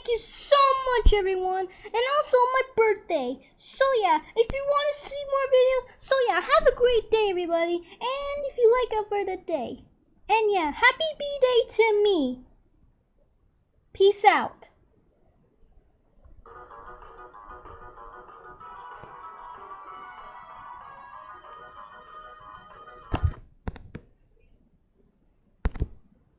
thank you so much, everyone. And also my birthday. So yeah, if you want to see more videos, so yeah, have a great day, everybody. And if you like it for the day. And yeah, happy B-Day to me. Peace out.